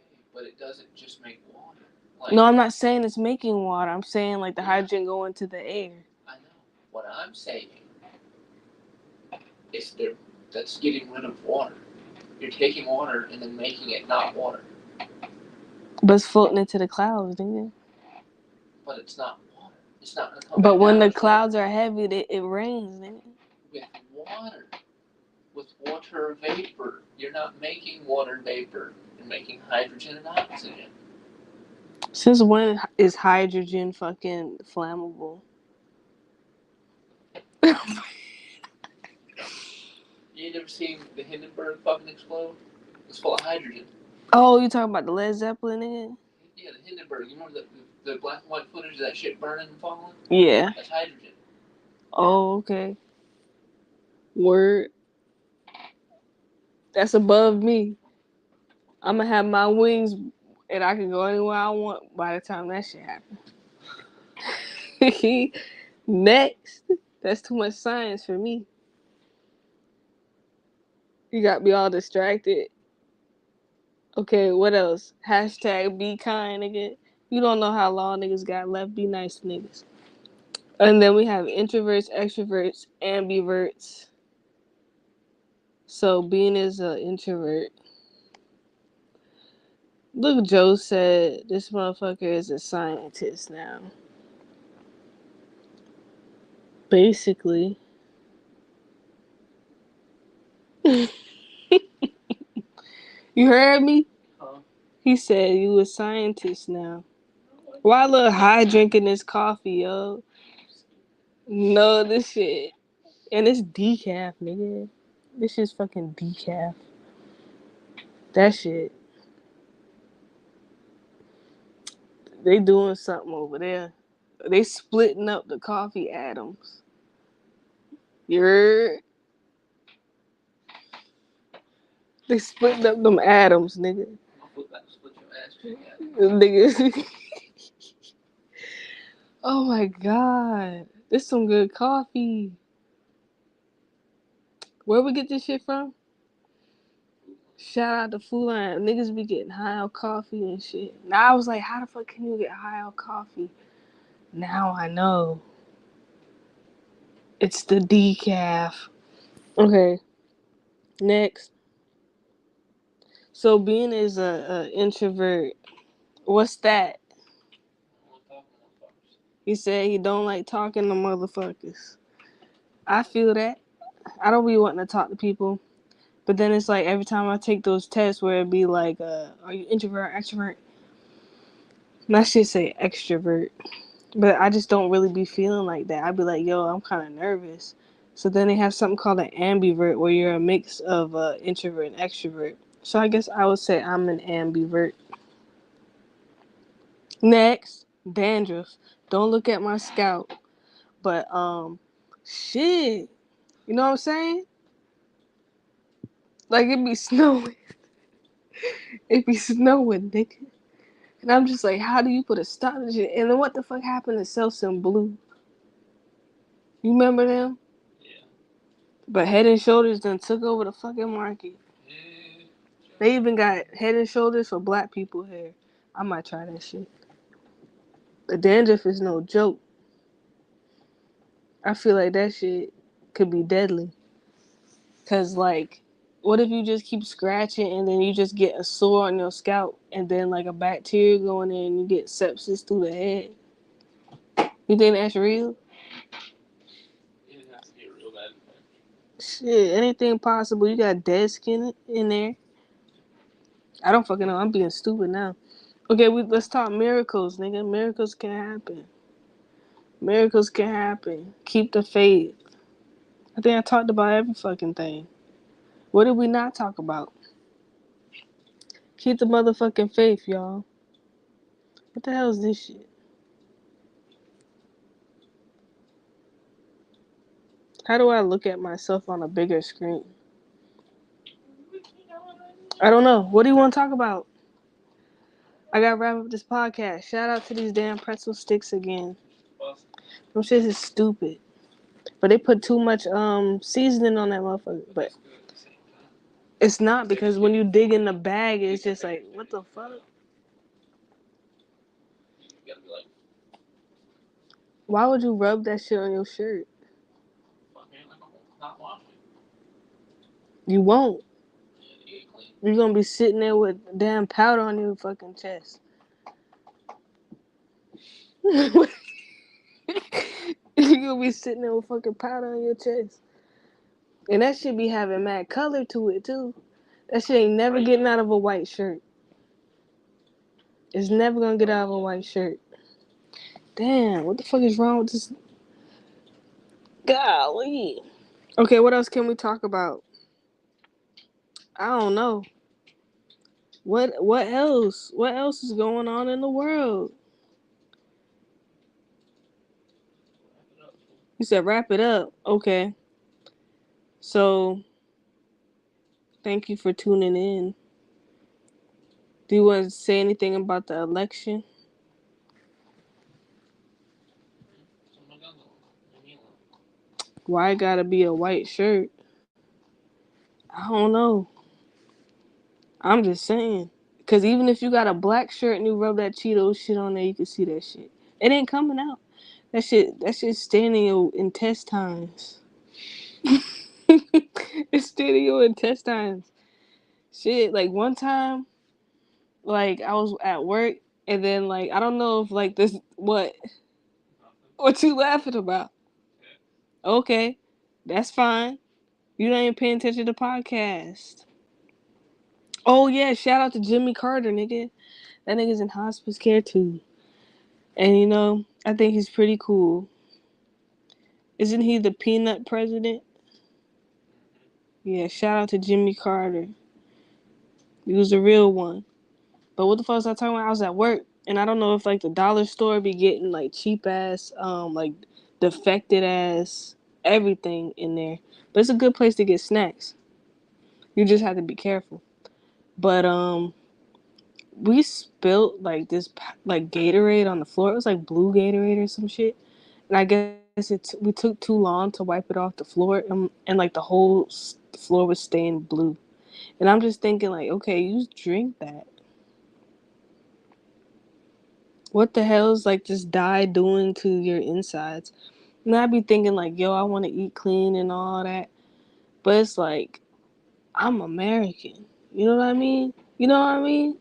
Okay, but it doesn't just make water. Like, no, I'm not saying it's making water. I'm saying like the hydrogen go into the air. I know. What I'm saying is that's getting rid of water. You're taking water and then making it not water. But it's floating into the clouds, nigga. But it's not water. It's not gonna come. But when the clouds are heavy, it rains, nigga. With water. With water vapor. You're not making water vapor. You're making hydrogen and oxygen. Since when is hydrogen fucking flammable? You ain't never seen the Hindenburg fucking explode? It's full of hydrogen. Oh, you talking about the Led Zeppelin nigga? Yeah, the Hindenburg. You remember the black and white footage of that shit burning and falling? Yeah. That's hydrogen. Oh, okay. Word. That's above me. I'm gonna have my wings and I can go anywhere I want by the time that shit happens. Next. That's too much science for me. You got me all distracted. Okay, what else? Hashtag be kind, nigga. You don't know how long niggas got left. Be nice to niggas. And then we have introverts, extroverts, ambiverts. So being is an introvert. Look, Joe said this motherfucker is a scientist now. Basically. You heard me? Huh? He said you a scientist now. Why look high drinking this coffee, yo? No, this shit. And it's decaf, nigga. This shit's fucking decaf. That shit. They doing something over there. They splitting up the coffee atoms. You're. They splitting up them atoms, nigga. Split your ass cheek out. Nigga. Oh my god. This some good coffee. Where we get this shit from? Shout out to Food Line. Niggas be getting high on coffee and shit. Now I was like, how the fuck can you get high on coffee? Now I know. It's the decaf. Okay, next. So being is a introvert. What's that? He said he don't like talking to motherfuckers. I feel that. I don't be wanting to talk to people. But then it's like every time I take those tests where it be like, are you introvert, extrovert? And that shit say extrovert. But I just don't really be feeling like that. I'd be like, yo, I'm kind of nervous. So then they have something called an ambivert where you're a mix of introvert and extrovert. So I guess I would say I'm an ambivert. Next, dandruff. Don't look at my scalp. But, shit. You know what I'm saying? Like, it be snowing. It be snowing, nigga. And I'm just like, how do you put a stop to shit? And then what the fuck happened to Selsun Blue? You remember them? Yeah. But Head and Shoulders done took over the fucking market. Yeah. They even got Head and Shoulders for black people hair. I might try that shit. The dandruff is no joke. I feel like that shit could be deadly. Cause like, what if you just keep scratching and then you just get a sore on your scalp and then like a bacteria going in and you get sepsis through the head? You think that's real? It has to be a real bad infection. Shit, anything possible. You got dead skin in there. I don't fucking know. I'm being stupid now. Okay, let's talk miracles, nigga. Miracles can happen. Miracles can happen. Keep the faith. I think I talked about every fucking thing. What did we not talk about? Keep the motherfucking faith, y'all. What the hell is this shit? How do I look at myself on a bigger screen? I don't know. What do you want to talk about? I gotta wrap up this podcast. Shout out to these damn pretzel sticks again. Them shit is stupid. But they put too much seasoning on that motherfucker. But it's not, because when you dig in the bag, it's just like, what the fuck? Why would you rub that shit on your shirt? You won't. You're gonna be sitting there with damn powder on your fucking chest. You're gonna be sitting there with fucking powder on your chest. And that shit be having mad color to it too. That shit ain't never getting out of a white shirt. It's never gonna get out of a white shirt. Damn, what the fuck is wrong with this? Golly. Okay, what else can we talk about? I don't know. What else? What else is going on in the world? You said wrap it up. Okay. So, thank you for tuning in. Do you want to say anything about the election? Why it gotta be a white shirt? I don't know. I'm just saying. Because even if you got a black shirt and you rub that Cheetos shit on there, you can see that shit. It ain't coming out. That shit staying in your intestines. It's staying in your intestines. Shit, like one time, like I was at work and then like I don't know if like this what you laughing about? Okay, that's fine. You don't even pay attention to the podcast. Oh yeah, shout out to Jimmy Carter, nigga. That nigga's in hospice care too. And you know, I think he's pretty cool. Isn't he the peanut president? Yeah, shout out to Jimmy Carter. He was a real one. But what the fuck was I talking about? I was at work and I don't know if like the dollar store be getting like cheap ass, like defected ass everything in there. But it's a good place to get snacks. You just have to be careful. But we spilt like this like Gatorade on the floor. It was like blue Gatorade or some shit. And I guess we took too long to wipe it off the floor, and like the whole floor was stained blue. And I'm just thinking, like, okay, you drink that. What the hell is like this dye doing to your insides? And I'd be thinking, like, yo, I want to eat clean and all that. But it's like, I'm American. You know what I mean? You know what I mean?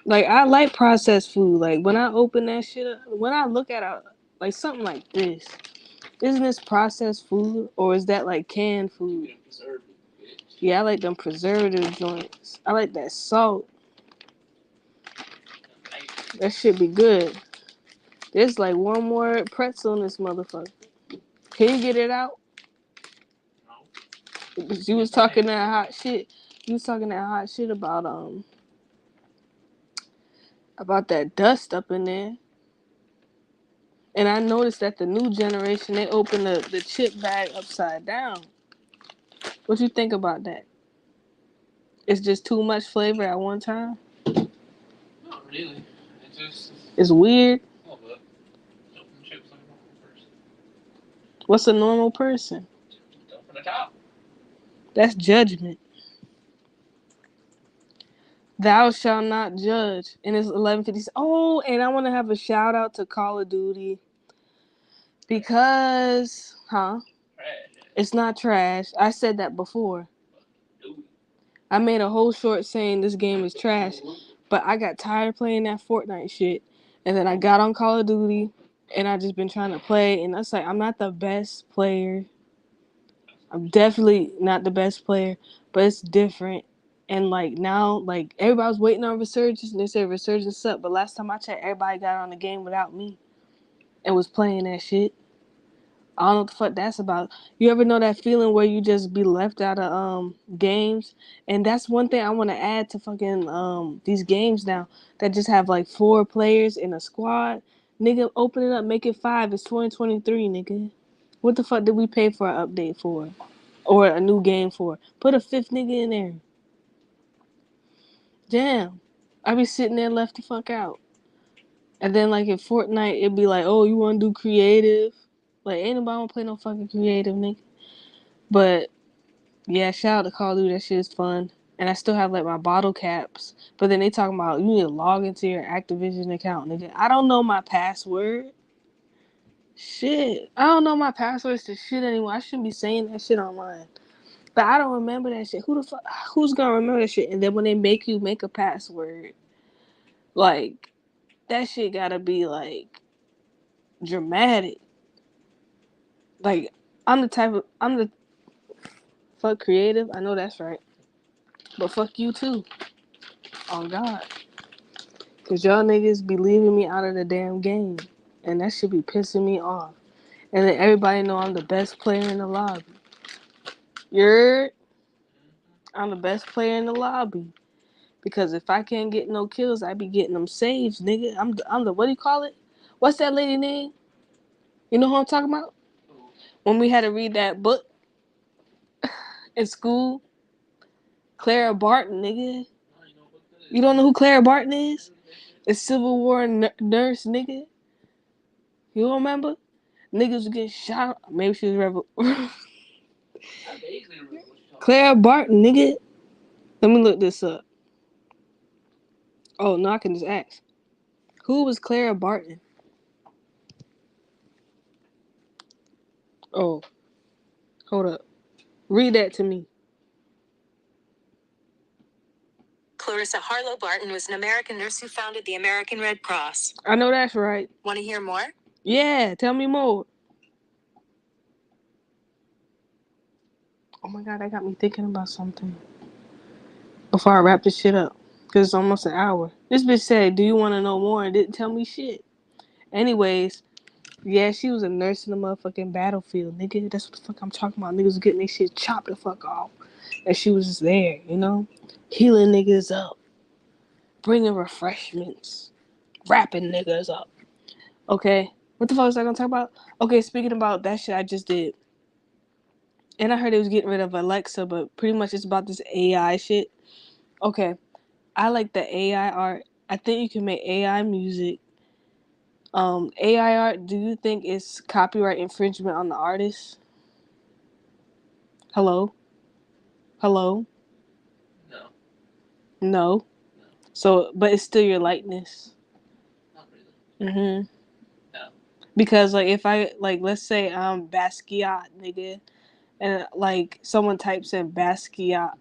Like, I like processed food. Like, when I open that shit up, when I look at it, like something like this, isn't this processed food or is that like canned food? Yeah, I like them preservative joints. I like that salt. That shit be good. There's like one more pretzel in this motherfucker. Can you get it out? You was talking that hot shit. You was talking that hot shit about that dust up in there. And I noticed that the new generation, they open the chip bag upside down. What you think about that? It's just too much flavor at one time. Not really. It just It's weird. a little bit. Open chips like a normal person. What's a normal person? Open the top. That's judgment. Thou shalt not judge. And it's 11:50. Oh, and I want to have a shout out to Call of Duty because, Trash. it's not trash. I said that before. I made a whole short saying this game is trash, but I got tired playing that Fortnite shit, and then I got on Call of Duty, and I just been trying to play, and that's like I'm not the best player. I'm definitely not the best player, but it's different. And like now, like everybody was waiting on Resurgence, and they said Resurgence sucked. But last time I checked, everybody got on the game without me and was playing that shit. I don't know what the fuck that's about. You ever know that feeling where you just be left out of games? And that's one thing I want to add to fucking these games now that just have like 4 players in a squad. Nigga, open it up, make it 5. It's 2023, nigga. What the fuck did we pay for an update for? Or a new game for? Put a 5th nigga in there. Damn. I be sitting there left the fuck out. And then like in Fortnite, it'd be like, oh, you want to do creative? Like, ain't nobody want to play no fucking creative, nigga. But yeah, shout out to Call of Duty. That shit is fun. And I still have like my bottle caps. But then they talking about you need to log into your Activision account, nigga. I don't know my password. Shit. I don't know my passwords to shit anymore. I shouldn't be saying that shit online. But I don't remember that shit. Who the fuck? Who's gonna remember that shit? And then when they make you make a password, like that shit gotta be like dramatic. Like I'm the fuck creative. I know that's right. But fuck you too. On God. Cause y'all niggas be leaving me out of the damn game. And that should be pissing me off. And then everybody know I'm the best player in the lobby. You're I'm the best player in the lobby. Because if I can't get no kills, I be getting them saves, nigga. I'm the what do you call it? What's that lady name? You know who I'm talking about? When we had to read that book in school, Clara Barton, nigga. You don't know who Clara Barton is? A Civil War nurse, nigga. You don't remember? Niggas was getting shot. Maybe she was rebel. Clara Barton, nigga. Let me look this up. Oh, no, I can just ask. Who was Clara Barton? Oh, hold up. Read that to me. Clarissa Harlow Barton was an American nurse who founded the American Red Cross. I know that's right. Want to hear more? Yeah, tell me more. Oh my God, that got me thinking about something. Before I wrap this shit up. Because it's almost an hour. This bitch said, do you want to know more? And didn't tell me shit. Anyways, yeah, she was a nurse in the motherfucking battlefield, nigga. That's what the fuck I'm talking about. Niggas was getting their shit chopped the fuck off. And she was just there, you know? Healing niggas up. Bringing refreshments. Wrapping niggas up. Okay. What the fuck was I gonna talk about? Okay, speaking about that shit I just did. And I heard it was getting rid of Alexa, but pretty much it's about this AI shit. Okay. I like the AI art. I think you can make AI music. AI art, do you think it's copyright infringement on the artist? Hello? Hello? No, No. no, So, but it's still your likeness. not really. No. Because, like, if I, like, let's say I'm Basquiat, nigga, and, like, someone types in Basquiat,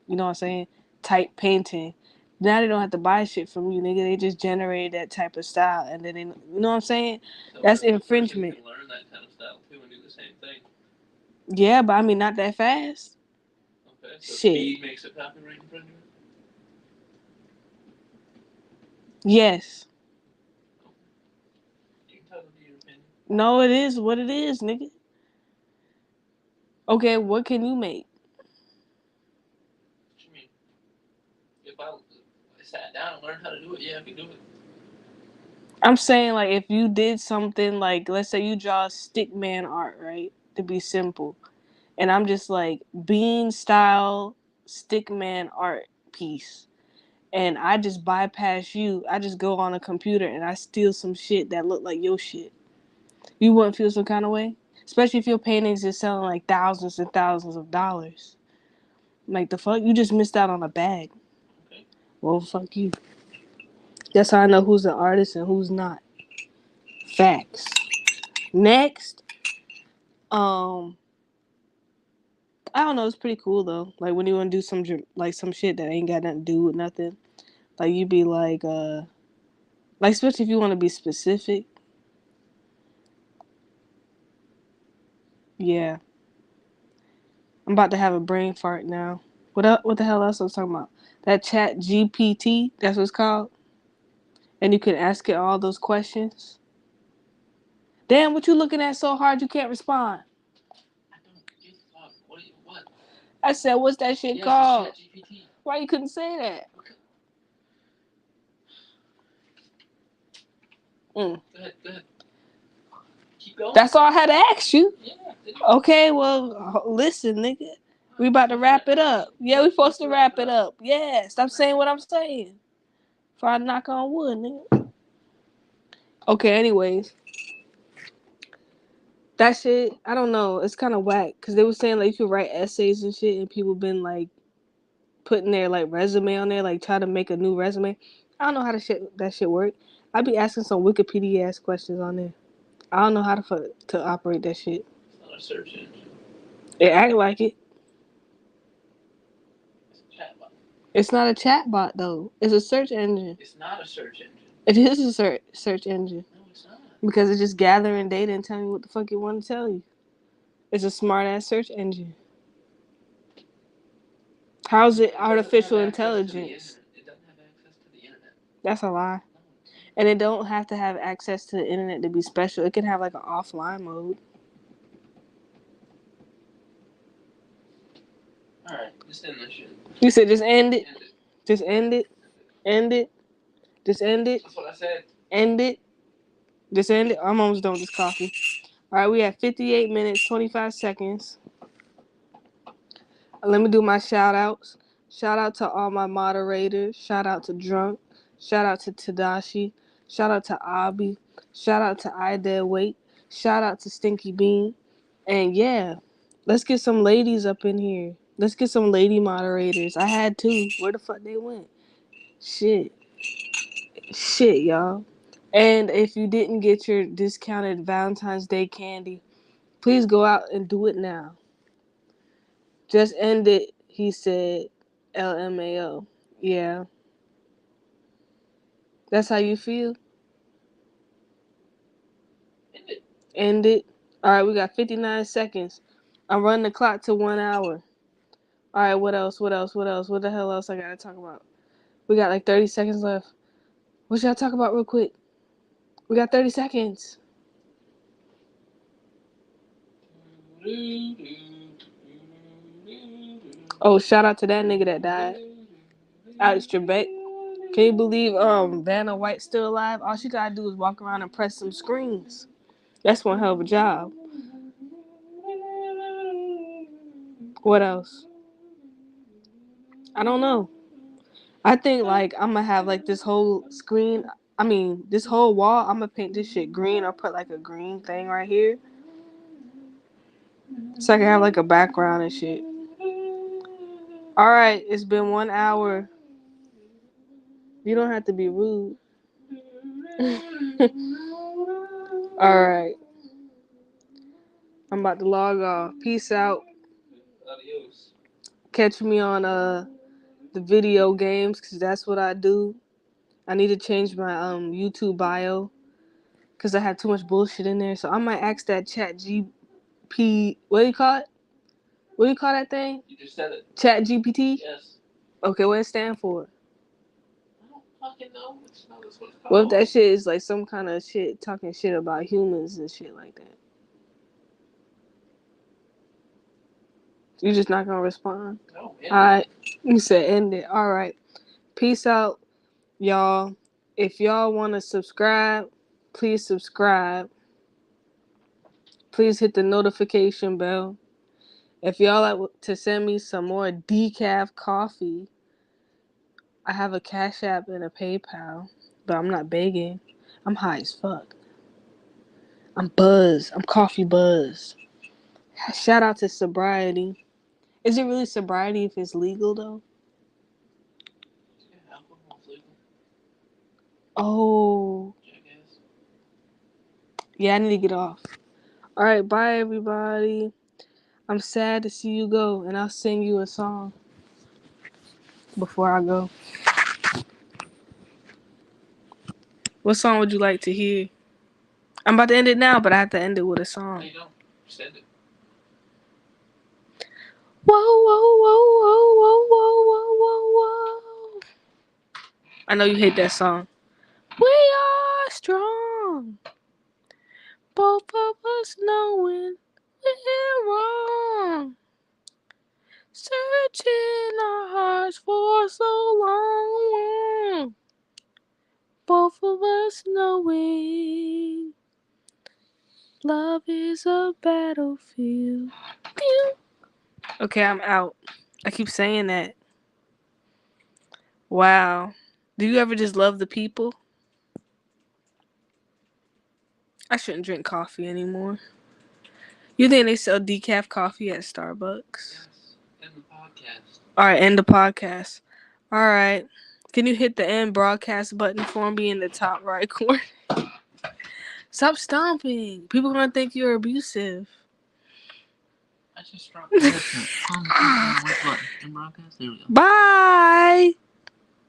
you know what I'm saying? Type painting. Now they don't have to buy shit from you, nigga. They just generated that type of style, and then they, you know what I'm saying? So That's what if the person infringement. can learn that kind of style too and do the same thing? Yeah, but I mean, not that fast. Okay, so Shit. speed makes it copyright infringement? Yes. Okay. You can tell them your opinion. No, it is what it is, nigga. Okay, what can you make? What you mean? If I sat down and learned how to do it, yeah, I can do it. I'm saying, like, if you did something like, let's say you draw stick man art, right? To be simple. And I'm just like, bean style stick man art piece. And I just bypass you. I just go on a computer and I steal some shit that look like your shit. You wouldn't feel some kind of way? Especially if your paintings is selling like thousands and thousands of dollars. Like, the fuck? You just missed out on a bag. Okay. Well, fuck you. That's how I know who's an artist and who's not. Facts. Next, um, I don't know. It's pretty cool though. Like when you want to do some shit that ain't got nothing to do with nothing. Like you be like especially if you want to be specific. Yeah, I'm about to have a brain fart now. What the hell else I was talking about? That Chat GPT. That's what it's called. And you can ask it all those questions. Damn, what you looking at so hard you can't respond? I don't give a fuck. What? I said, what's that shit Yes, called? it's ChatGPT. Why you couldn't say that? Okay. Mm. Go ahead. Keep going. That's all I had to ask you. Yeah. Okay, well, listen, nigga. We about to wrap it up. Yeah, we supposed to wrap it up. Yeah, stop saying what I'm saying. Before I knock on wood, nigga. Okay, anyways. That shit, I don't know. It's kind of whack. Because they were saying, like, you could write essays and shit. And people been, like, putting their, like, resume on there. Like, try to make a new resume. I don't know how that shit work. I'd be asking some Wikipedia-ass questions on there. I don't know how to operate that shit. It's not a search engine. It act like it. It's a chatbot. It's not a chatbot, though. It's a search engine. It's not a search engine. It is a search engine. No, it's not. Because it's just gathering data and telling you what the fuck it want to tell you. It's a smart ass search engine. How's it artificial intelligence? It doesn't have access to the internet. That's a lie. No. And it don't have to have access to the internet to be special. It can have like an offline mode. Alright, just end this shit. You said just end it. End it. Just end it. End it. Just end it. That's what I said. End it. Just end it. I'm almost done with this coffee. Alright, we have 58 minutes, 25 seconds. Let me do my shout outs. Shout out to all my moderators. Shout out to Drunk. Shout out to Tadashi. Shout out to Abi. Shout out to I Dare Wait. Shout out to Stinky Bean. And yeah, let's get some ladies up in here. Let's get some lady moderators. I had two. Where the fuck they went? Shit. Shit, y'all. And if you didn't get your discounted Valentine's Day candy, please go out and do it now. Just end it, he said. LMAO. Yeah. That's how you feel? End it. End it. Alright, we got 59 seconds. I'm running the clock to 1 hour. Alright, what else? What the hell else I gotta talk about? We got like 30 seconds left. What should I talk about real quick? We got 30 seconds. Oh, shout out to that nigga that died. Alex Trebek. Can you believe Vanna White's still alive? All she gotta do is walk around and press some screens. That's one hell of a job. What else? I don't know. I think like I'm gonna have like this whole screen I mean, this whole wall, I'm gonna paint this shit green. I'll put like a green thing right here. So I can have like a background and shit. Alright, it's been 1 hour. You don't have to be rude. Alright. I'm about to log off. Peace out. Adios. Catch me on the video games, cause that's what I do. I need to change my YouTube bio, cause I have too much bullshit in there. So I might ask that Chat GP. What do you call it? What do you call that thing? You just said it. Chat GPT. Yes. Okay, what it stand for? I don't fucking know. It's not that's what it's called. What if that shit is like some kind of shit talking shit about humans and shit like that? You just not gonna respond? No, Alright. You said end it. Alright. Peace out, y'all. If y'all wanna subscribe, please subscribe. Please hit the notification bell. If y'all like to send me some more decaf coffee, I have a Cash App and a PayPal, but I'm not begging. I'm high as fuck. I'm buzzed. I'm coffee buzzed. Shout out to sobriety. Is it really sobriety if it's legal though? Yeah, alcohol's legal. Oh, Jackass. yeah, I need to get off. Alright, bye everybody. I'm sad to see you go, and I'll sing you a song before I go. What song would you like to hear? I'm about to end it now, but I have to end it with a No, song. you don't. Send it. Whoa, whoa, whoa, whoa, whoa, whoa, whoa, whoa, whoa. I know you hate that song. We are strong. Both of us knowing we're wrong. Searching our hearts for so long. Both of us knowing love is a battlefield. Pew. Okay, I'm out. I keep saying that. Wow. Do you ever just love the people? I shouldn't drink coffee anymore. You think they sell decaf coffee at Starbucks? Yes. End the podcast. Alright, end the podcast. Alright. Can you hit the end broadcast button for me in the top right corner? Stop stomping. People are gonna think you're abusive. I just dropped the headset. Which button? In broadcast? There we go. Bye.